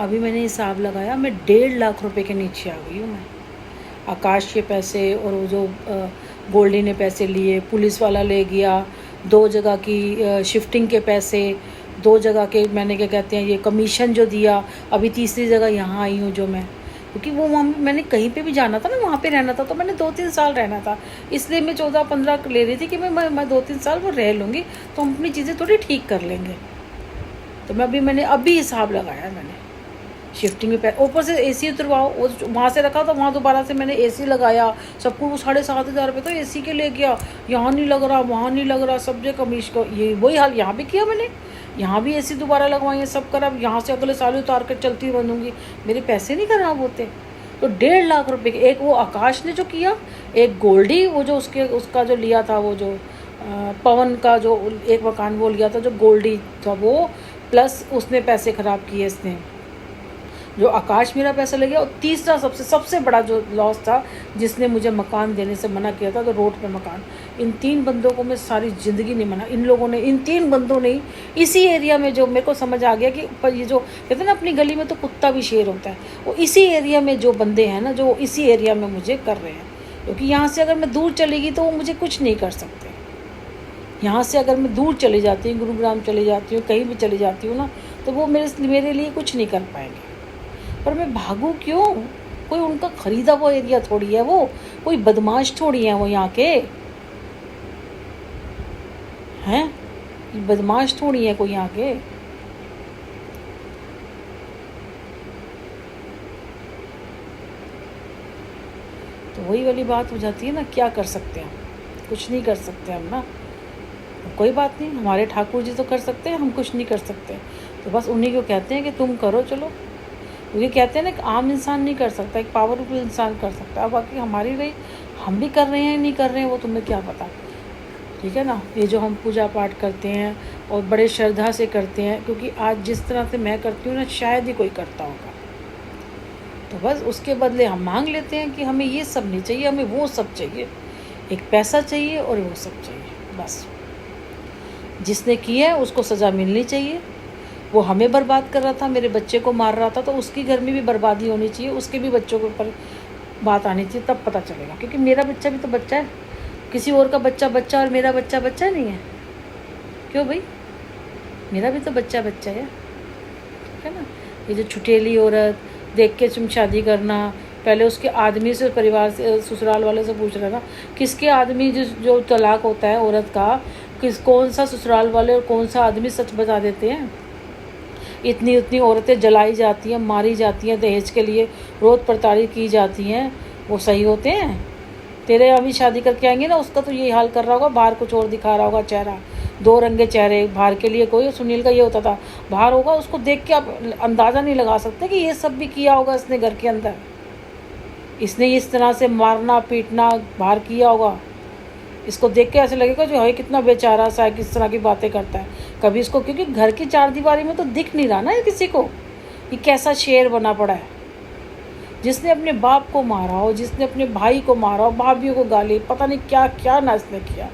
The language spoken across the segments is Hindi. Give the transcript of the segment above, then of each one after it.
अभी मैंने हिसाब लगाया, मैं 1.5 लाख रुपए के नीचे आ गई हूँ मैं। आकाश के पैसे और वो जो गोल्डी ने पैसे लिए, पुलिस वाला ले गया, 2 जगह की शिफ्टिंग के पैसे, 2 जगह के मैंने क्या कहते हैं ये कमीशन जो दिया, अभी तीसरी जगह यहाँ आई हूँ जो मैं, क्योंकि वो वहाँ मैंने कहीं पे भी जाना था ना, वहाँ पे रहना था, तो मैंने 2-3 साल रहना था, इसलिए मैं 14-15 ले रही थी कि मैं 2-3 साल वो रह लूँगी तो हम अपनी चीज़ें थोड़ी ठीक कर लेंगे। तो मैंने अभी हिसाब लगाया मैंने शिफ्टिंग में ऊपर से एसी उतरवाओ, वहाँ से रखा तो वहाँ दोबारा से मैंने एसी लगाया, सबको वो 7,500 रुपये तो एसी के ले गया, यहाँ नहीं लग रहा, वहाँ नहीं लग रहा, सब जगह कमीश को ये वही हाल यहाँ भी किया मैंने, यहाँ भी एसी दोबारा लगवाई है, सब करा, यहाँ से अगले साल उतार कर चलती बनूंगी, मेरे पैसे नहीं खराब होते। तो 1.5 लाख रुपये के एक वो आकाश ने जो किया, एक गोल्डी वो जो उसका जो लिया था, वो जो पवन का जो एक मकान वो लिया था जो गोल्डी था वो, प्लस उसने पैसे ख़राब किए इसने, जो आकाश मेरा पैसा ले गया। और तीसरा सबसे बड़ा जो लॉस था, जिसने मुझे मकान देने से मना किया था, तो रोड पे मकान। इन 3 बंदों को मैं सारी ज़िंदगी नहीं मना, इन लोगों ने, इन 3 बंदों ने इसी एरिया में, जो मेरे को समझ आ गया कि पर ये जो कहते हैं ना अपनी गली में तो कुत्ता भी शेर होता है, वो इसी एरिया में जो बंदे हैं ना, जो इसी एरिया में मुझे कर रहे हैं। क्योंकि यहाँ से अगर मैं दूर चलेगी तो वो मुझे कुछ नहीं कर सकते। यहाँ से अगर मैं दूर चली जाती हूँ, गुरुग्राम चली जाती हूँ, कहीं भी चली जाती हूँ ना, तो वो मेरे लिए कुछ नहीं कर पाएंगे। पर मैं भागूं क्यों? कोई उनका खरीदा हुआ एरिया थोड़ी है वो, कोई बदमाश थोड़ी है वो यहाँ के हैं, बदमाश थोड़ी है कोई यहाँ के। तो वही वाली बात हो जाती है ना, क्या कर सकते हैं, कुछ नहीं कर सकते हम ना। कोई बात नहीं, हमारे ठाकुर जी तो कर सकते हैं, हम कुछ नहीं कर सकते। तो बस उन्हीं को कहते हैं कि तुम करो चलो, क्योंकि कहते हैं ना, एक आम इंसान नहीं कर सकता, एक पावरफुल इंसान कर सकता है। बाकी हमारी रही, हम भी कर रहे हैं नहीं कर रहे हैं वो तुम्हें क्या पता, ठीक है ना। ये जो हम पूजा पाठ करते हैं और बड़े श्रद्धा से करते हैं, क्योंकि आज जिस तरह से मैं करती हूँ ना, शायद ही कोई करता होगा। तो बस उसके बदले हम मांग लेते हैं कि हमें ये सब नहीं चाहिए, हमें वो सब चाहिए, एक पैसा चाहिए और वो सब चाहिए। बस जिसने किया है उसको सज़ा मिलनी चाहिए। वो हमें बर्बाद कर रहा था, मेरे बच्चे को मार रहा था, तो उसकी घर में भी बर्बादी होनी चाहिए, उसके भी बच्चों के ऊपर बात आनी चाहिए, तब पता चलेगा। क्योंकि मेरा बच्चा भी तो बच्चा है, किसी और का बच्चा बच्चा और मेरा बच्चा बच्चा नहीं है। क्यों भाई, मेरा भी तो बच्चा बच्चा है, ठीक है ना। ये जो छुटेली औरत देख के तुम शादी करना, पहले उसके आदमी से, परिवार से, ससुराल वाले से पूछ रहा था किसके आदमी, जो तलाक होता है औरत का, कौन सा ससुराल वाले और कौन सा आदमी सच बता देते हैं। इतनी औरतें जलाई जाती हैं, मारी जाती हैं दहेज के लिए, रोज प्रताड़ित की जाती हैं, वो सही होते हैं? तेरे अभी शादी करके आएंगे ना, उसका तो यही हाल कर रहा होगा, बाहर कुछ और दिखा रहा होगा चेहरा, 2 रंगे चेहरे। बाहर के लिए कोई, सुनील का ये होता था, बाहर होगा, उसको देख के आप अंदाज़ा नहीं लगा सकते कि ये सब भी किया होगा इसने घर के अंदर, इसने इस तरह से मारना पीटना बाहर किया होगा। इसको देख के ऐसे लगेगा जो है कितना बेचारा सा है, किस तरह की बातें करता है। कभी इसको, क्योंकि घर की 4 दीवारी में तो दिख नहीं रहा ना किसी को, ये कैसा शेर बना पड़ा है, जिसने अपने बाप को मारा हो, जिसने अपने भाई को मारा हो, भाभीियों को गाली, पता नहीं क्या क्या ना इसने किया।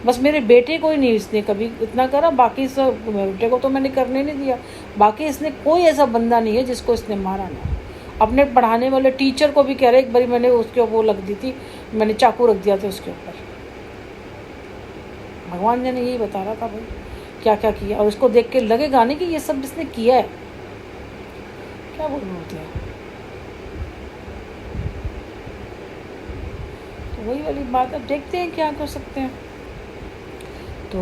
बस मेरे बेटे को ही नहीं इसने कभी इतना करा, बाकी सब बेटे को तो मैंने करने नहीं दिया। बाकी इसने कोई ऐसा बंदा नहीं है जिसको इसने मारा ना। अपने पढ़ाने वाले टीचर को भी कह रहे, एक बारी मैंने उसके वो लग दी थी, मैंने चाकू रख दिया था उसके ऊपर। भगवान जी ने यही बता रहा था भाई क्या क्या किया, और इसको देख के लगेगा नहीं कि ये सब इसने किया है। क्या बोल रहे होते हैं, तो वही वाली बात है, देखते हैं क्या कर सकते हैं। तो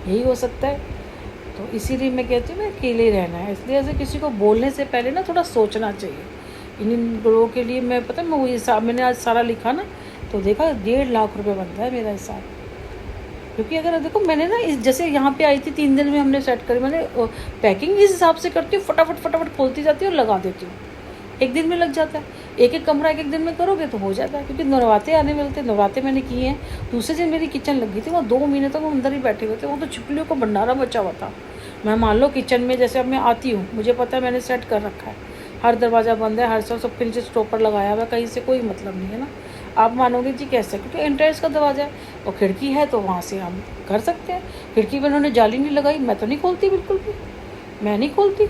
यही हो सकता है। तो इसीलिए मैं कहती हूँ मैं अकेले रहना है, इसलिए ऐसे किसी को बोलने से पहले ना थोड़ा सोचना चाहिए। इन लोगों के लिए मैं, पता है मैं वो हिसाब मैंने आज सारा लिखा ना, तो देखा 1.5 लाख रुपये बनता है मेरा हिसाब। क्योंकि अगर देखो मैंने ना इस, जैसे यहाँ पे आई थी 3 दिन में हमने सेट करी, मैंने पैकिंग इस हिसाब से करती हूँ, फटाफट खोलती जाती हूँ और लगा देती हूँ, 1 दिन में लग जाता है। एक कमरा 1 दिन में करोगे तो हो जाता है। क्योंकि नवराते आने मिलते, नवराते मैंने किए हैं। दूसरे दिन मेरी किचन लग गई थी, वो 2 महीने तक वो अंदर ही बैठे हुए थे, वो तो छिपलियों का भंडारा बचा हुआ था। मैं मान लो किचन में जैसे अब मैं आती हूँ, मुझे पता है मैंने सेट कर रखा है, हर दरवाज़ा बंद है, हर सब नीचे स्टॉपर लगाया हुआ है, कहीं से कोई मतलब नहीं है ना। आप मानोगे जी कैसे, क्योंकि एंट्रेंस का दरवाज़ा है और खिड़की है, तो वहाँ से हम कर सकते हैं। खिड़की में उन्होंने जाली नहीं लगाई, मैं तो नहीं खोलती, बिल्कुल भी मैं नहीं खोलती।